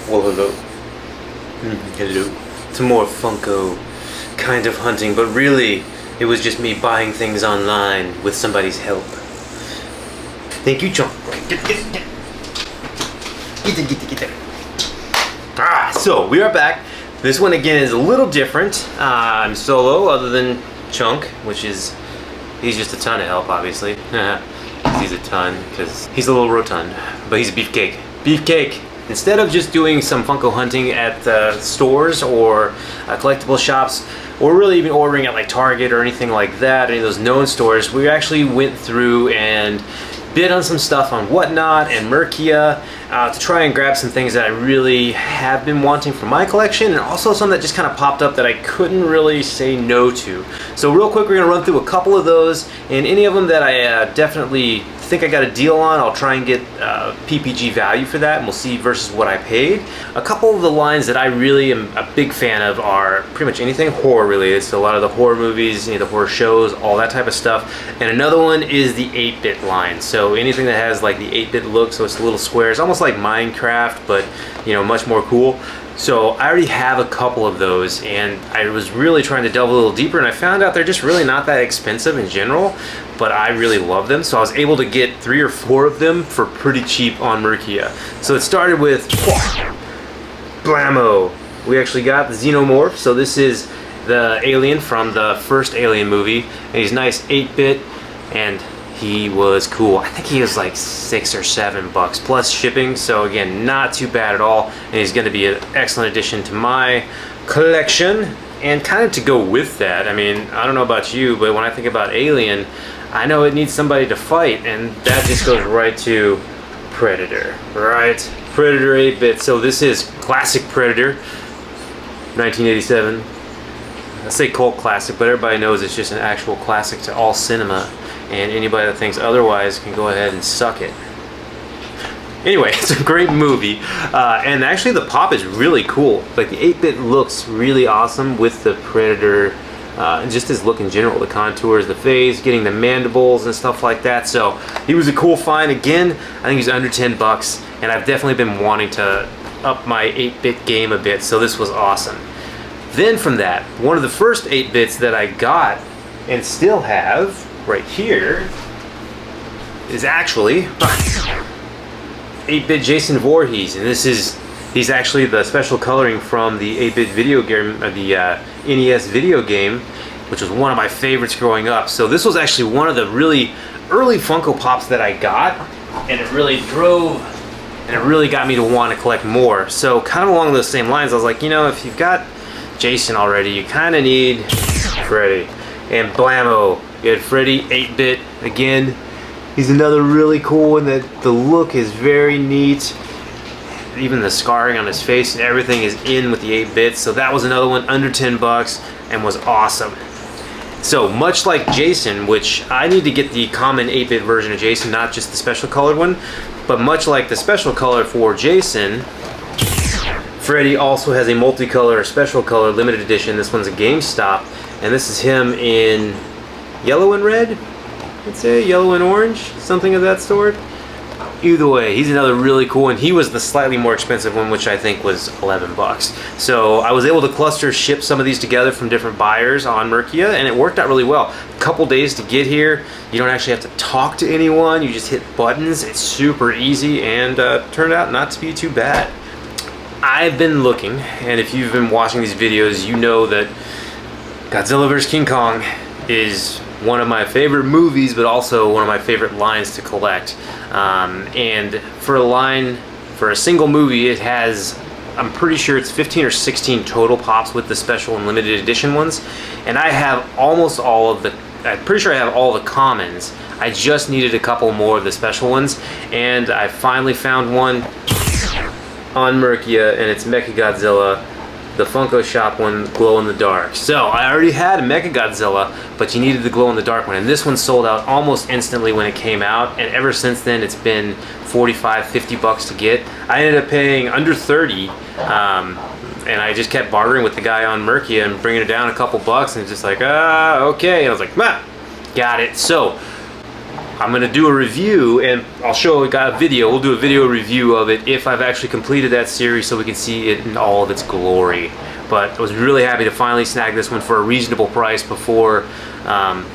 Well, hello. Hello. To more Funko kind of hunting, but really, it was just me buying things online with somebody's help. Thank you, Chunk. Get there. So we are back. This one again is a little different. I'm solo, other than Chunk, which is, he's just a ton of help, obviously. He's a ton, because he's a little rotund, but he's a beefcake. Beefcake! Instead of just doing some Funko hunting at stores or collectible shops, or really even ordering at like Target or anything like that, any of those known stores, we actually went through and bid on some stuff on WHATNOT and MERCIA to try and grab some things that I really have been wanting for my collection, and also some that just kind of popped up that I couldn't really say no to. So real quick, we're going to run through a couple of those, and any of them that I definitely think I got a deal on, I'll try and get PPG value for that, and we'll see versus what I paid. A couple of the lines that I really am a big fan of are pretty much anything horror related, so a lot of the horror movies, the horror shows, all that type of stuff. And another one is the 8-bit line, so anything that has like the 8-bit look, so it's a little squares, almost like Minecraft, but much more cool. So I already have a couple of those, and I was really trying to delve a little deeper, and I found out they're just really not that expensive in general, but I really love them. So I was able to get 3 or 4 of them for pretty cheap on MERCIA. So it started with blammo. We actually got the Xenomorph. So this is the alien from the first Alien movie, and he's nice 8-bit, and he was cool. I think he was like $6 or $7 plus shipping, so again, not too bad at all, and he's going to be an excellent addition to my collection. And kind of to go with that, I mean, I don't know about you, but when I think about Alien, I know it needs somebody to fight, and that just goes right to Predator, right? Predator 8-bit. So this is classic Predator, 1987. I say cult classic, but everybody knows it's just an actual classic to all cinema. And anybody that thinks otherwise can go ahead and suck it. Anyway, it's a great movie, and actually the pop is really cool. Like the 8-bit looks really awesome with the Predator, and just his look in general, the contours, the face, getting the mandibles and stuff like that. So he was a cool find. Again, I think he's under $10, and I've definitely been wanting to up my 8-bit game a bit, so this was awesome. Then from that, one of the first 8-bits that I got and still have right here is actually 8-bit Jason Voorhees, and he's actually the special coloring from the 8-bit video game, the NES video game, which was one of my favorites growing up. So this was actually one of the really early Funko Pops that I got, and it really got me to want to collect more. So kind of along those same lines, I was like, if you've got Jason already, you kind of need Freddy. And blammo, you had Freddy 8-bit again. He's another really cool one that the look is very neat. Even the scarring on his face and everything is in with the 8-bit. So that was another one under $10 and was awesome. So much like Jason, which I need to get the common 8-bit version of Jason, not just the special colored one, but much like the special color for Jason, Freddy also has a multicolor special color limited edition. This one's a GameStop, and this is him in yellow and red, let's say, yellow and orange, something of that sort. Either way, he's another really cool one. He was the slightly more expensive one, which I think was $11. So I was able to cluster ship some of these together from different buyers on MERCIA, and it worked out really well. A couple days to get here. You don't actually have to talk to anyone. You just hit buttons. It's super easy, and turned out not to be too bad. I've been looking, and if you've been watching these videos, you know that Godzilla vs. King Kong is one of my favorite movies, but also one of my favorite lines to collect. And for a single movie, it has, I'm pretty sure it's 15 or 16 total pops with the special and limited edition ones. And I have almost all of the, I'm pretty sure I have all the commons. I just needed a couple more of the special ones, and I finally found one on MERCIA, and it's Mechagodzilla, the Funko Shop one, glow in the dark. So I already had a Mechagodzilla, but you needed the glow in the dark one, and this one sold out almost instantly when it came out, and ever since then it's been $45–50 to get. I ended up paying under 30, and I just kept bartering with the guy on MERCIA and bringing it down a couple bucks, and it's just like, okay, and I was like, got it. So I'm gonna do a review, and I'll show a video. We'll do a video review of it if I've actually completed that series, so we can see it in all of its glory. But I was really happy to finally snag this one for a reasonable price before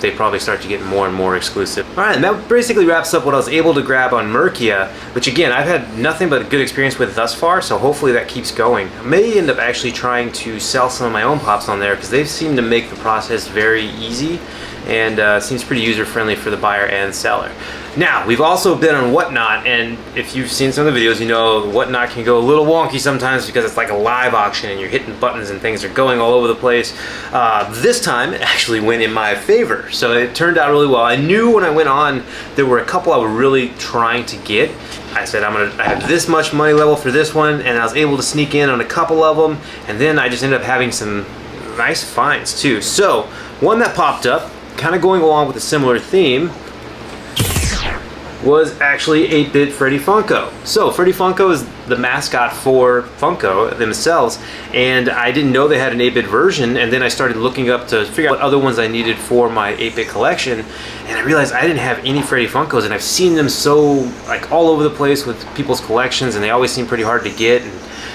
they probably start to get more and more exclusive. All right, and that basically wraps up what I was able to grab on MERCIA, which again, I've had nothing but a good experience with thus far, so hopefully that keeps going. I may end up actually trying to sell some of my own pops on there because they seem to make the process very easy, and seems pretty user-friendly for the buyer and seller. Now, we've also been on WHATNOT, and if you've seen some of the videos, you know WHATNOT can go a little wonky sometimes because it's like a live auction and you're hitting buttons and things are going all over the place. This time, it actually went in my favor, so it turned out really well. I knew when I went on, there were a couple I was really trying to get. I said, I have this much money level for this one, and I was able to sneak in on a couple of them, and then I just ended up having some nice finds too. So, one that popped up, kind of going along with a similar theme, was actually 8-bit Freddy Funko. So Freddy Funko is the mascot for Funko themselves, and I didn't know they had an 8-bit version, and then I started looking up to figure out what other ones I needed for my 8-bit collection, and I realized I didn't have any Freddy Funkos, and I've seen them so like all over the place with people's collections, and they always seem pretty hard to get. And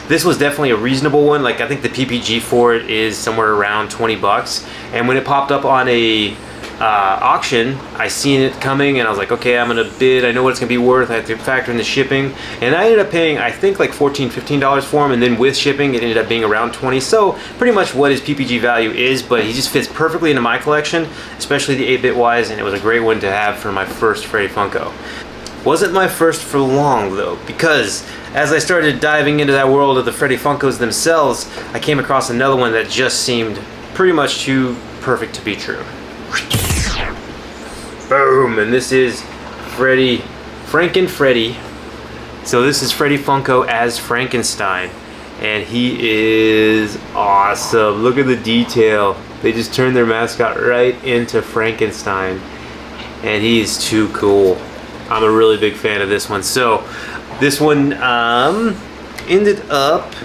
this was definitely a reasonable one. Like, I think the PPG for it is somewhere around 20 bucks, and when it popped up on a auction, I seen it coming and I was like, okay, I'm gonna bid. I know what it's gonna be worth. I have to factor in the shipping, and I ended up paying, I think, like $14-15 for him, and then with shipping it ended up being around 20. So pretty much what his PPG value is, but he just fits perfectly into my collection, especially the 8-bit wise, and it was a great one to have for my first Freddy Funko. Wasn't my first for long though, because as I started diving into that world of the Freddy Funkos themselves, I came across another one that just seemed pretty much too perfect to be true. Boom! And this is Freddy, Freddy. So this is Freddy Funko as Frankenstein, and he is awesome. Look at the detail. They just turned their mascot right into Frankenstein, and he's too cool. I'm a really big fan of this one. So this one ended up,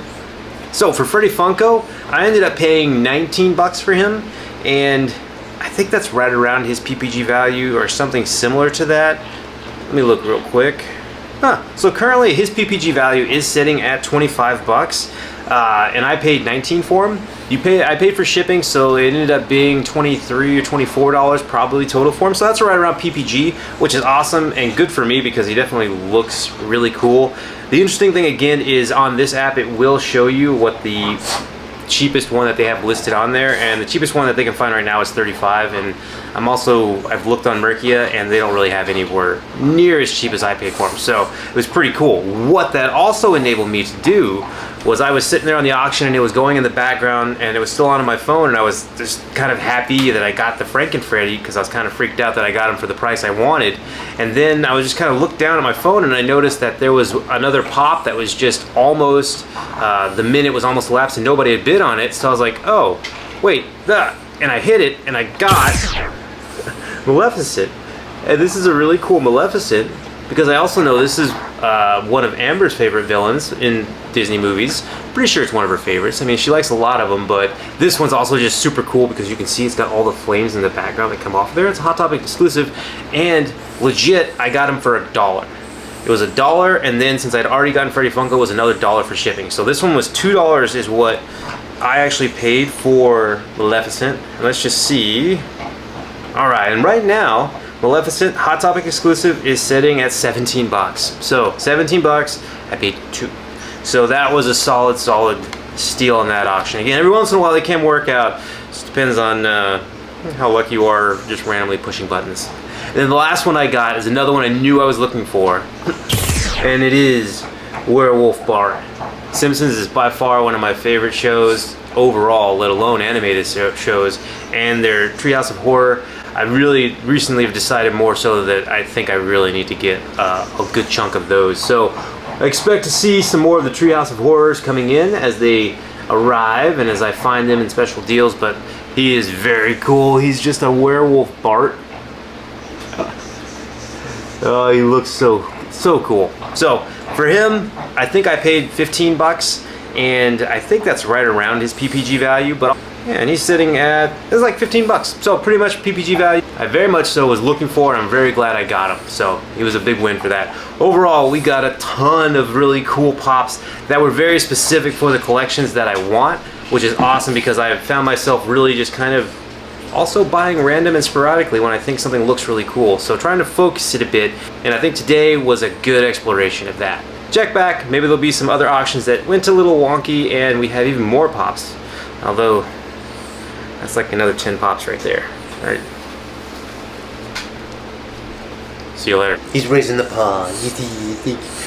so for Freddy Funko, I ended up paying 19 bucks for him, and I think that's right around his PPG value or something similar to that. Let me look real quick. So currently his PPG value is sitting at 25 bucks, and I paid 19 for him. I paid for shipping, so it ended up being $23 or $24 probably total for him. So that's right around PPG, which is awesome and good for me because he definitely looks really cool. The interesting thing again is on this app it will show you what the cheapest one that they have listed on there, and the cheapest one that they can find right now is 35, and I've looked on MERCIA and they don't really have anywhere near as cheap as I paid for them, so it was pretty cool. What that also enabled me to do was I was sitting there on the auction and it was going in the background and it was still on my phone, and I was just kind of happy that I got the Freddy because I was kind of freaked out that I got him for the price I wanted. And then I was just kind of looked down at my phone and I noticed that there was another pop that was just almost, the minute was almost elapsed and nobody had bid on it, so I was like, oh, wait, that. And I hit it and I got Maleficent. And this is a really cool Maleficent because I also know this is one of Amber's favorite villains in Disney movies. Pretty sure it's one of her favorites. I mean, she likes a lot of them, but this one's also just super cool because you can see it's got all the flames in the background that come off there. It's a Hot Topic exclusive, and legit, I got them for $1. It was $1, and then since I'd already gotten Freddy Funko, it was another $1 for shipping. So this one was $2 is what I actually paid for Maleficent. And let's just see. All right, and right now, Maleficent Hot Topic exclusive is sitting at 17 bucks. So 17 bucks, I paid $2. So that was a solid steal on that auction. Again, every once in a while they can work out. Just depends on how lucky you are just randomly pushing buttons. And then the last one I got is another one I knew I was looking for. And it is Werewolf Bart. Simpsons is by far one of my favorite shows overall, let alone animated shows. And their Treehouse of Horror, I really recently have decided more so that I think I really need to get a good chunk of those. So I expect to see some more of the Treehouse of Horrors coming in as they arrive and as I find them in special deals, but he is very cool. He's just a werewolf Bart. Oh, he looks so cool. So for him, I think I paid 15 bucks, and I think that's right around his PPG value, but Yeah, and he's sitting at, it's like 15 bucks. So pretty much PPG value. I very much so was looking for, and I'm very glad I got him. So it was a big win for that. Overall, we got a ton of really cool pops that were very specific for the collections that I want, which is awesome because I found myself really just kind of also buying random and sporadically when I think something looks really cool. So trying to focus it a bit, and I think today was a good exploration of that. Check back, maybe there'll be some other auctions that went a little wonky and we have even more pops. Although, that's like another 10 pops right there. All right. See you later. He's raising the paw. You see.